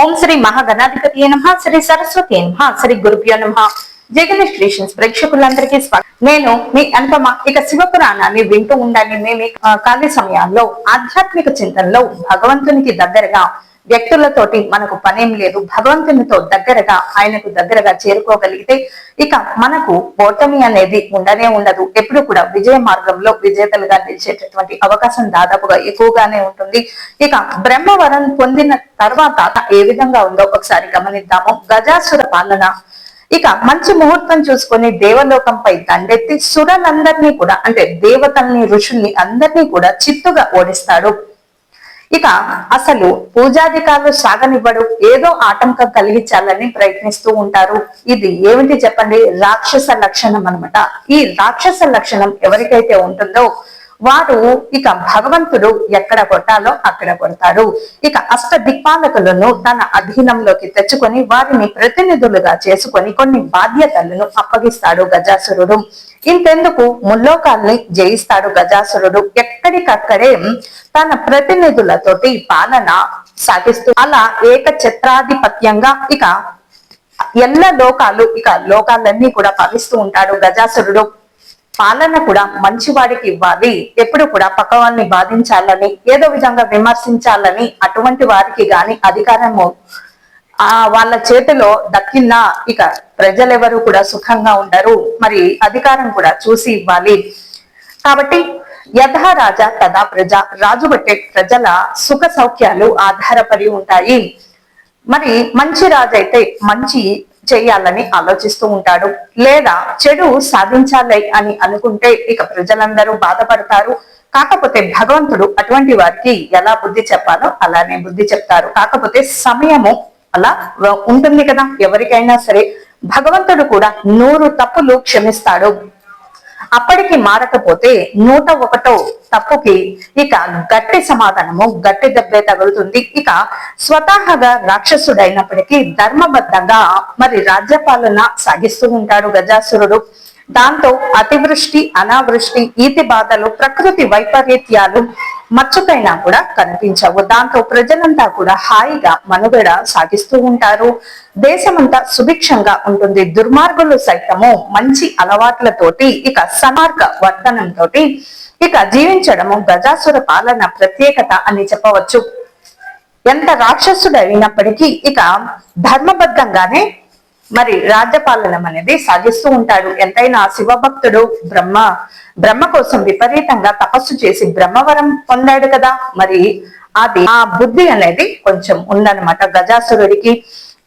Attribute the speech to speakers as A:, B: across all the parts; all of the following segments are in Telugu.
A: ఓం శ్రీ మహాగణాధిపతి నమః, శ్రీ సరస్వతి నమః, శ్రీ గురుభ్యో నమః. జై గణేష్ క్రియేషన్స్ ప్రేక్షకులందరికీ స్వాగతం. నేను మీ అనుపమ. ఇక శివ పురాణాన్ని వింటూ ఉండాలి. మేము ఖాళీ సమయాల్లో ఆధ్యాత్మిక చింతనలో భగవంతునికి దగ్గరగా వ్యక్తులతోటి మనకు పనేం లేదు. భగవంతునితో దగ్గరగా, ఆయనకు దగ్గరగా చేరుకోగలిగితే ఇక మనకు ఓటమి అనేది ఉండనే ఉండదు. ఎప్పుడు కూడా విజయ మార్గంలో విజేతలుగా నిలిచేటటువంటి అవకాశం దాదాపుగా ఎక్కువగానే ఉంటుంది. ఇక బ్రహ్మవరం పొందిన తర్వాత ఏ విధంగా ఉందో ఒకసారి గమనిద్దాము. గజాసుర పాలన. ఇక మంచి ముహూర్తం చూసుకొని దేవలోకంపై దండెత్తి సురలందరినీ కూడా, అంటే దేవతల్ని, ఋషుల్ని అందరినీ కూడా చిత్తుగా ఓడిస్తాడు. ఇక అసలు పూజాధికారులు సాగనివ్వడు, ఏదో ఆటంకం కలిగించాలని ప్రయత్నిస్తూ ఉంటారు. ఇది ఏమిటి చెప్పండి? రాక్షస లక్షణం అన్నమాట. ఈ రాక్షస లక్షణం ఎవరికైతే ఉంటుందో వారు ఇక భగవంతుడు ఎక్కడ కొట్టాలో అక్కడ కొడతాడు. ఇక అష్ట దిక్పాలకులను తన అధీనంలోకి తెచ్చుకొని వారిని ప్రతినిధులుగా చేసుకొని కొన్ని బాధ్యతలను అప్పగిస్తాడు గజాసురుడు. ఇంతెందుకు, ముల్లోకాల్ని జయిస్తాడు గజాసురుడు. ఎక్కడికక్కడే తన ప్రతినిధులతోటి పాలన సాగిస్తూ అలా ఏకఛత్రాధిపత్యంగా ఇక ఎల్ల లోకాలు, ఇక లోకాలన్నీ కూడా పాలిస్తూ ఉంటాడు గజాసురుడు. పాలన కూడా మంచివాడికి ఇవ్వాలి. ఎప్పుడు కూడా పక్క వాళ్ళని బాధించాలని, ఏదో విధంగా విమర్శించాలని అటువంటి వారికి గాని అధికారము వాళ్ళ చేతిలో దక్కినా ఇక ప్రజలెవరు కూడా సుఖంగా ఉండరు. మరి అధికారం కూడా చూసి ఇవ్వాలి. కాబట్టి యథా రాజా తదా ప్రజ, రాజు బట్టే ప్రజల సుఖ సౌఖ్యాలు ఆధారపడి ఉంటాయి. మరి మంచి రాజు అయితే మంచి చేయాలని ఆలోచిస్తూ ఉంటాడు, లేదా చెడు సాధించాలి అని అనుకుంటే ఇక ప్రజలందరూ బాధపడతారు. కాకపోతే భగవంతుడు అటువంటి వారికి ఎలా బుద్ధి చెప్పాలో అలానే బుద్ధి చెప్తారు. కాకపోతే సమయము అలా ఉంటుంది కదా ఎవరికైనా సరే. భగవంతుడు కూడా 100 తప్పులు క్షమిస్తాడు. అప్పటికి మారకపోతే 101వ తప్పుకి ఇక గట్టి సమాధానము, గట్టి దెబ్బే తగులుతుంది. ఇక స్వతహాగా రాక్షసుడైనప్పటికీ ధర్మబద్ధంగా మరి రాజ్యపాలన సాగిస్తూ ఉంటాడు గజాసురుడు. దాంతో అతివృష్టి, అనావృష్టి, ఈతి బాధలు, ప్రకృతి వైపరీత్యాలు మచ్చుకైనా కూడా కనిపించవు. దాంతో ప్రజలంతా కూడా హాయిగా మనుగడ సాగిస్తూ ఉంటారు. దేశమంతా సుభిక్షంగా ఉంటుంది. దుర్మార్గులు సైతము మంచి అలవాట్లతోటి ఇక సమార్గ వర్తనంతో ఇక జీవించడము గజాసుర పాలన ప్రత్యేకత అని చెప్పవచ్చు. ఎంత రాక్షసుడు అయినప్పటికీ ఇక ధర్మబద్ధంగానే మరి రాజ్యపాలనం అనేది సాగిస్తూ ఉంటాడు. ఎంతైనా శివభక్తుడు బ్రహ్మ కోసం విపరీతంగా తపస్సు చేసి బ్రహ్మవరం పొందాడు కదా, మరి అది ఆ బుద్ధి అనేది కొంచెం ఉందన్నమాట గజాసురుడికి.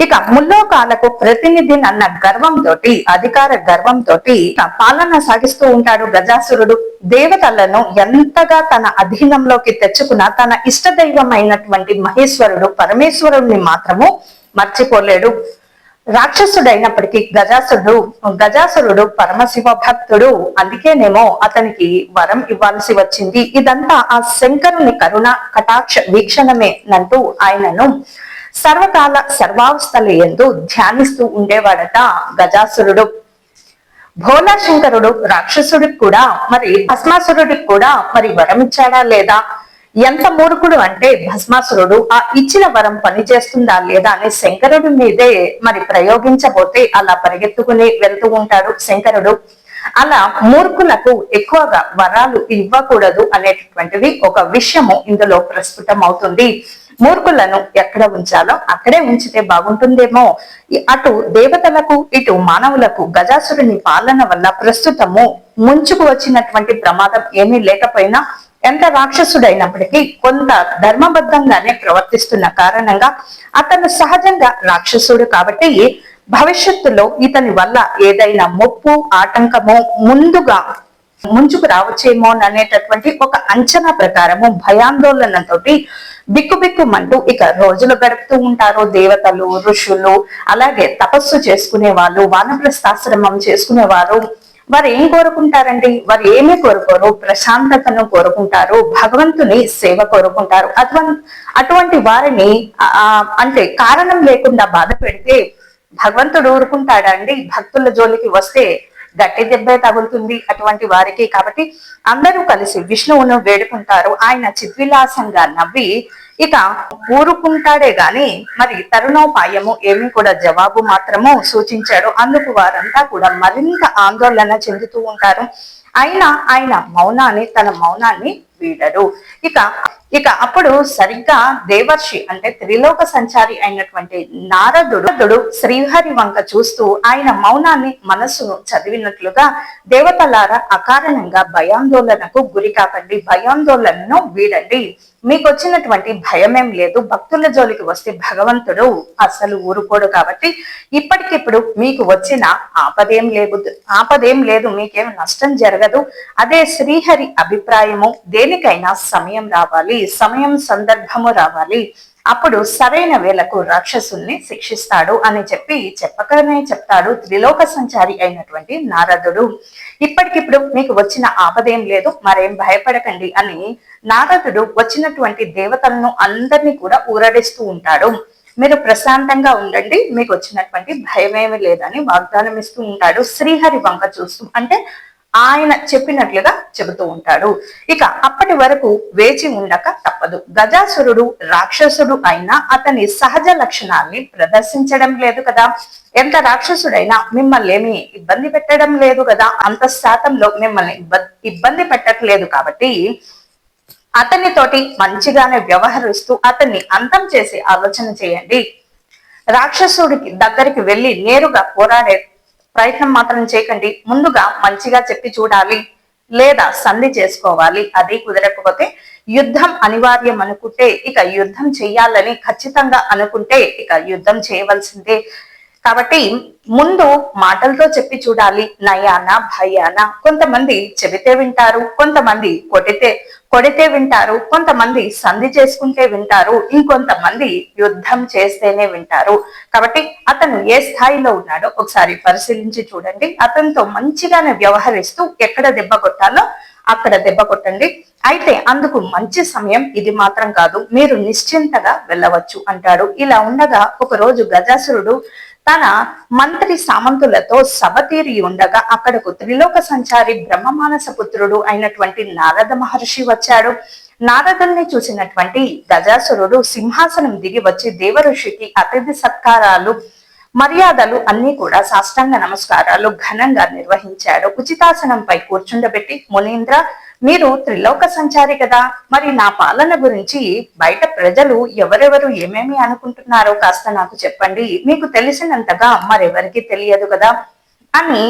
A: ఇక ముల్లోకాలకు ప్రతినిధి అన్న గర్వంతో, అధికార గర్వంతో పాలన సాగిస్తూ ఉంటాడు గజాసురుడు. దేవతలను ఎంతగా తన అధీనంలోకి తెచ్చుకున్న తన ఇష్టదైవమైనటువంటి మహేశ్వరుడు, పరమేశ్వరుడిని మాత్రము మర్చిపోలేడు. రాక్షసుడైనప్పటికీ గజాసురుడు పరమశివ భక్తుడు. అందుకేనేమో అతనికి వరం ఇవ్వాల్సి వచ్చింది. ఇదంతా ఆ శంకరుని కరుణ కటాక్ష వీక్షణమేనంటూ ఆయనను సర్వకాల సర్వావస్థల యందు ధ్యానిస్తూ ఉండేవాడట గజాసురుడు. భోలా శంకరుడు రాక్షసుడికి కూడా మరి భస్మాసురుడికి కూడా మరి వరం ఇచ్చాడా లేదా? ఎంత మూర్ఖుడు అంటే భస్మాసురుడు ఆ ఇచ్చిన వరం పనిచేస్తుందా లేదా అని శంకరుడి మీదే మరి ప్రయోగించబోతే అలా పరిగెత్తుకుని వెళ్తూ ఉంటాడు శంకరుడు. అలా మూర్ఖులకు ఎక్కువగా వరాలు ఇవ్వకూడదు అనేటటువంటిది ఒక విషయము ఇందులో ప్రస్ఫుటం అవుతుంది. మూర్ఖులను ఎక్కడ ఉంచాలో అక్కడే ఉంచితే బాగుంటుందేమో. అటు దేవతలకు ఇటు మానవులకు గజాసురుని పాలన వల్ల ప్రస్తుతము ముంచుకు వచ్చినటువంటి ప్రమాదం ఏమీ లేకపోయినా, ఎంత రాక్షసుడైనప్పటికీ కొంత ధర్మబద్ధంగానే ప్రవర్తిస్తున్న కారణంగా అతను సహజంగా రాక్షసుడు కాబట్టి భవిష్యత్తులో ఇతని వల్ల ఏదైనా ముప్పు, ఆటంకము ముందుగా ముంచుకు రావచ్చేమో అనేటటువంటి ఒక అంచనా ప్రకారము భయాందోళనతోటి బిక్కుబిక్కుమంటూ ఇక రోజులు గడుపుతూ ఉంటారు దేవతలు, ఋషులు, అలాగే తపస్సు చేసుకునే వాళ్ళు, వానప్రస్థాశ్రమం చేసుకునేవారు. వారు ఏం కోరుకుంటారండి? వారు ఏమీ కోరుకోరు, ప్రశాంతతను కోరుకుంటారు, భగవంతుని సేవ కోరుకుంటారు. అటువంటి వారిని అంటే కారణం లేకుండా బాధ పెడితే భగవంతుడు ఊరుకుంటాడా అండి? భక్తుల జోలికి వస్తే గట్టి దెబ్బే తగులుతుంది అటువంటి వారికి. కాబట్టి అందరూ కలిసి విష్ణువును వేడుకుంటారు. ఆయన చిద్విలాసంగా నవ్వి ఇక ఊరుకుంటాడే గాని మరి తరుణోపాయము ఏమి కూడా జవాబు మాత్రము సూచించాడు. అందుకు వారంతా కూడా మరింత ఆందోళన చెందుతూ ఉంటారు. అయినా ఆయన తన మౌనాన్ని వీడడు. ఇక ఇక అప్పుడు సరిగ్గా దేవర్షి అంటే త్రిలోక సంచారి అయినటువంటి నారదుడు శ్రీహరి వంక చూస్తూ ఆయన మౌనాన్ని మనస్సును చదివినట్లుగా, దేవతలారా అకారణంగా భయాందోళనకు గురి కాకండి, భయాందోళనను వీడండి, మీకు వచ్చినటువంటి భయమేం లేదు, భక్తుల జోలికి వస్తే భగవంతుడు అసలు ఊరుకోడు, కాబట్టి ఇప్పటికిప్పుడు మీకు వచ్చిన ఆపదేం లేదు, మీకేం నష్టం జరగదు. అదే శ్రీహరి అభిప్రాయము, దేనికైనా సమయం రావాలి, సమయం సందర్భము రావాలి, అప్పుడు సరైన వేళకు రాక్షసుల్ని శిక్షిస్తాడు అని చెప్పకనే చెప్తాడు త్రిలోక సంచారి అయినటువంటి నారదుడు. ఇప్పటికిప్పుడు మీకు వచ్చిన ఆపదేం లేదు, మరేం భయపడకండి అని నారదుడు వచ్చినటువంటి దేవతలను అందరినీ కూడా ఊరడిస్తూ ఉంటాడు. మీరు ప్రశాంతంగా ఉండండి, మీకు వచ్చినటువంటి భయమేమి లేదని వాగ్దానం ఇస్తూ ఉంటాడు. శ్రీహరి వంక చూస్తూ, అంటే ఆయన చెప్పినట్లుగా చెబుతూ ఉంటాడు. ఇక అప్పటి వరకు వేచి ఉండక తప్పదు. గజాసురుడు రాక్షసుడు అయినా అతని సహజ లక్షణాల్ని ప్రదర్శించడం లేదు కదా. ఎంత రాక్షసుడైనా మిమ్మల్ని ఏమి ఇబ్బంది పెట్టడం లేదు కదా, అంత శాతంలో మిమ్మల్ని ఇబ్బంది పెట్టట్లేదు. కాబట్టి అతనితోటి మంచిగానే వ్యవహరిస్తూ అతన్ని అంతం చేసి ఆలోచన చేయండి. రాక్షసుడికి దగ్గరికి వెళ్లి నేరుగా పోరాడే ప్రయత్నం మాత్రం చేయకండి. ముందుగా మంచిగా చెప్పి చూడాలి, లేదా సంధి చేసుకోవాలి. అది కుదరకపోతే యుద్ధం అనివార్యం అనుకుంటే ఇక యుద్ధం చెయ్యాలని ఖచ్చితంగా అనుకుంటే ఇక యుద్ధం చేయవలసిందే. కాబట్టి ముందు మాటలతో చెప్పి చూడాలి, నయాన భయాన. కొంతమంది చెబితే వింటారు, కొంతమంది కొడితే వింటారు, కొంతమంది సంధి చేసుకుంటే వింటారు, ఇంకొంతమంది యుద్ధం చేస్తేనే వింటారు. కాబట్టి అతను ఏ స్థాయిలో ఉన్నాడో ఒకసారి పరిశీలించి చూడండి. అతనితో మంచిగానే వ్యవహరిస్తూ ఎక్కడ దెబ్బ కొట్టాలో అక్కడ దెబ్బ కొట్టండి. అయితే అందుకు మంచి సమయం ఇది మాత్రం కాదు, మీరు నిశ్చింతగా వెళ్ళవచ్చు అంటాడు. ఇలా ఉండగా ఒక రోజు గజాసురుడు తన మంత్రి సామంతులతో సభ తీరి ఉండగా అక్కడకు త్రిలోక సంచారి బ్రహ్మమానస పుత్రుడు అయినటువంటి నారద మహర్షి వచ్చాడు. నారదుల్ని చూసినటువంటి గజాసురుడు సింహాసనం దిగి వచ్చి దేవఋషికి అతిథి సత్కారాలు మర్యాదలు అన్ని కూడా సాష్టాంగ నమస్కారాలు ఘనంగా నిర్వహించాడు. ఉచితాసనంపై కూర్చుండబెట్టి, మునీంద్ర, మీరు త్రిలోక సంచారి కదా, మరి నా పాలన గురించి బయట ప్రజలు ఎవరెవరు ఏమేమి అనుకుంటున్నారో కాస్త నాకు చెప్పండి, మీకు తెలిసినంతగా మరెవరికి తెలియదు కదా అని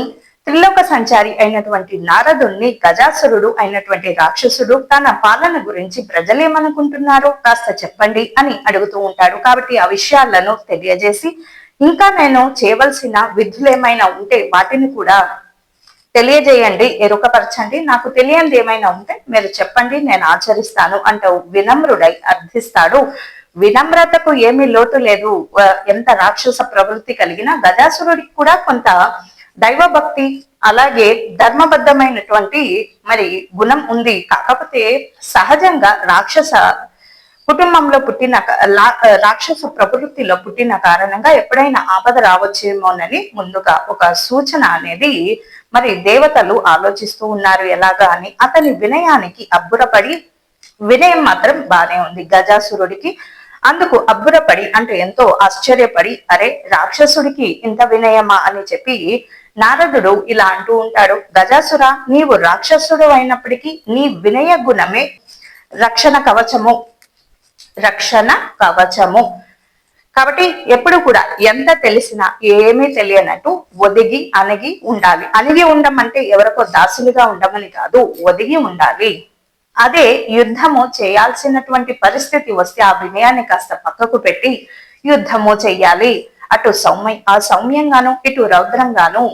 A: త్రిలోక సంచారి అయినటువంటి నారదుణ్ణి గజాసురుడు అయినటువంటి రాక్షసుడు తన పాలన గురించి ప్రజలేమనుకుంటున్నారో కాస్త చెప్పండి అని అడుగుతూ ఉంటాడు. కాబట్టి ఆ విషయాలను తెలియజేసి, ఇంకా నేను చేయవలసిన విధులేమైనా ఉంటే వాటిని కూడా తెలియజేయండి, ఎరుకపరచండి, నాకు తెలియంది ఏమైనా ఉంటే మీరు చెప్పండి, నేను ఆచరిస్తాను అంటూ వినమ్రుడై అర్థిస్తాడు. వినమ్రతకు ఏమీ లోటు లేదు. ఎంత రాక్షస ప్రవృత్తి కలిగిన గజాసురుడికి కూడా కొంత దైవభక్తి అలాగే ధర్మబద్ధమైనటువంటి మరి గుణం ఉంది. కాకపోతే సహజంగా రాక్షస కుటుంబంలో పుట్టిన రాక్షస ప్రవృత్తిలో పుట్టిన కారణంగా ఎప్పుడైనా ఆపద రావచ్చేమోనని ముందుగా ఒక సూచన అనేది మరి దేవతలు ఆలోచిస్తూ ఉన్నారు ఎలాగా అని. అతని వినయానికి అబ్బురపడి, వినయం మాత్రం బానే ఉంది గజాసురుడికి, అందుకు అబ్బురపడి అంటే ఎంతో ఆశ్చర్యపడి, అరే రాక్షసుడికి ఇంత వినయమా అని చెప్పి నారదుడు ఇలా అంటూ ఉంటాడు. గజాసుర, నీవు రాక్షసుడు అయినప్పటికీ నీ వినయ గుణమే రక్షణ కవచము. కాబట్టి ఎప్పుడు కూడా ఎంత తెలిసినా ఏమీ తెలియనట్టు ఒదిగి అణిగి ఉండాలి. అణిగి ఉండమంటే ఎవరికో దాసులుగా ఉండమని కాదు, ఒదిగి ఉండాలి. అదే యుద్ధము చేయాల్సినటువంటి పరిస్థితి వస్తే ఆ వినయాన్ని కాస్త పక్కకు పెట్టి యుద్ధము చెయ్యాలి. అటు సౌమ్యంగాను ఇటు రౌద్రంగాను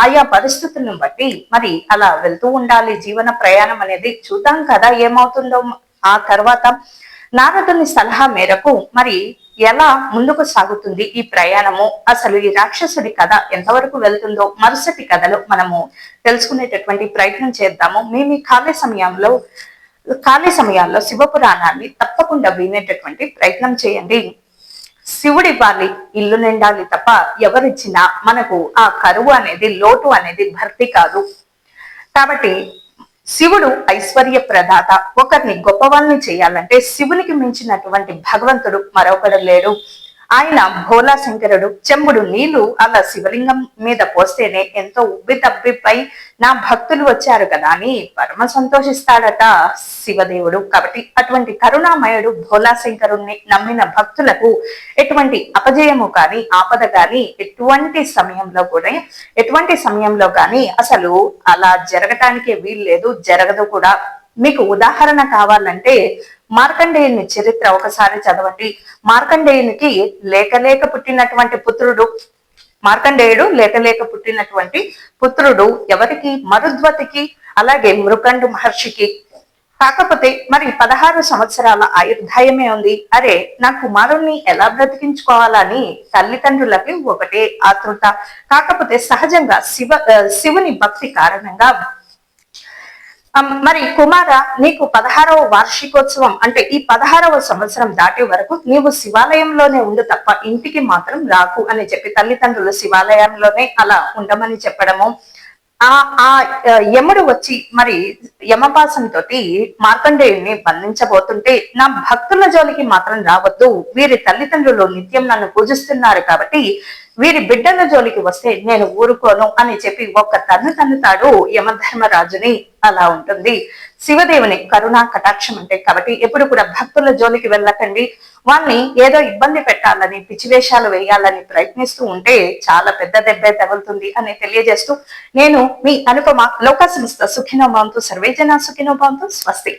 A: ఆయా పరిస్థితులను బట్టి మరి అలా వెళ్తూ ఉండాలి. జీవన ప్రయాణం అనేది చూద్దాం కదా ఏమవుతుందో ఆ తర్వాత. నారదుని సలహా మేరకు మరి ఎలా ముందుకు సాగుతుంది ఈ ప్రయాణము, అసలు ఈ రాక్షసుడి కథ ఎంతవరకు వెళ్తుందో మరుసటి కథలో మనము తెలుసుకునేటటువంటి ప్రయత్నం చేద్దాము. మీ ఖాళీ సమయాల్లో శివపురాణాన్ని తప్పకుండా వినేటటువంటి ప్రయత్నం చేయండి. శివుడివ్వాలి, ఇల్లు నిండాలి తప్ప ఎవరిచ్చినా మనకు ఆ కరువు అనేది లోటు అనేది భర్తీ కాదు. కాబట్టి శివుడు ఐశ్వర్య ప్రదాత. ఒకరిని గొప్పవాళ్ళని చేయాలంటే శివునికి మించినటువంటి భగవంతుడు మరొకడు లేడు. ఆయన భోలా శంకరుడు. చెంబుడు నీళ్లు అలా శివలింగం మీద పోస్తేనే ఎంతో ఉబ్బి తబ్బిపై నా భక్తులు వచ్చారు కదా అని పరమ సంతోషిస్తాడట శివదేవుడు. కాబట్టి అటువంటి కరుణామయుడు భోలా శంకరుణ్ణి నమ్మిన భక్తులకు ఎటువంటి అపజయము కానీ ఆపద కానీ ఎటువంటి సమయంలో కానీ అసలు అలా జరగటానికే వీలు లేదు, జరగదు కూడా. మీకు ఉదాహరణ కావాలంటే మార్కండేయుని చరిత్ర ఒకసారి చదవండి. మార్కండేయునికి లేక పుట్టినటువంటి పుత్రుడు. మార్కండేయుడు లేక పుట్టినటువంటి పుత్రుడు ఎవరికి? మరుద్వతికి, అలాగే మృకండు మహర్షికి. కాకపోతే మరి 16 సంవత్సరాల ఆయుర్దాయమే ఉంది. అరే, నా కుమారుణ్ణి ఎలా బ్రతికించుకోవాలని తల్లిదండ్రులకి ఒకటే ఆతృత. కాకపోతే సహజంగా శివుని భక్తి కారణంగా మరి కుమార, నీకు 16వ వార్షికోత్సవం అంటే ఈ 16వ సంవత్సరం దాటే వరకు నీవు శివాలయంలోనే ఉండు తప్ప ఇంటికి మాత్రం రాకు అని చెప్పి తల్లిదండ్రులు శివాలయంలోనే అలా ఉండమని చెప్పడము. ఆ యముడు వచ్చి మరి యమపాసంతో మార్కండేయుని బంధించబోతుంటే, నా భక్తుల జోలికి మాత్రం రావద్దు, వీరి తల్లిదండ్రులు నిత్యం నన్ను పూజిస్తున్నారు కాబట్టి వీరి బిడ్డల జోలికి వస్తే నేను ఊరుకోను అని చెప్పి ఒక్క తన్నుతాడు యమధర్మరాజుని. అలా ఉంటుంది శివదేవుని కరుణా కటాక్షం అంటే. కాబట్టి ఎప్పుడు కూడా భక్తుల జోలికి వెళ్ళకండి. వాళ్ళని ఏదో ఇబ్బంది పెట్టాలని, పిచ్చివేషాలు వేయాలని ప్రయత్నిస్తూ ఉంటే చాలా పెద్ద దెబ్బే తగులుతుంది అని తెలియజేస్తూ నేను మీ అనుపమ. లోక సమస్త సుఖినో భవంతు, సర్వే జనా సుఖినో భవంతు. స్వస్తి.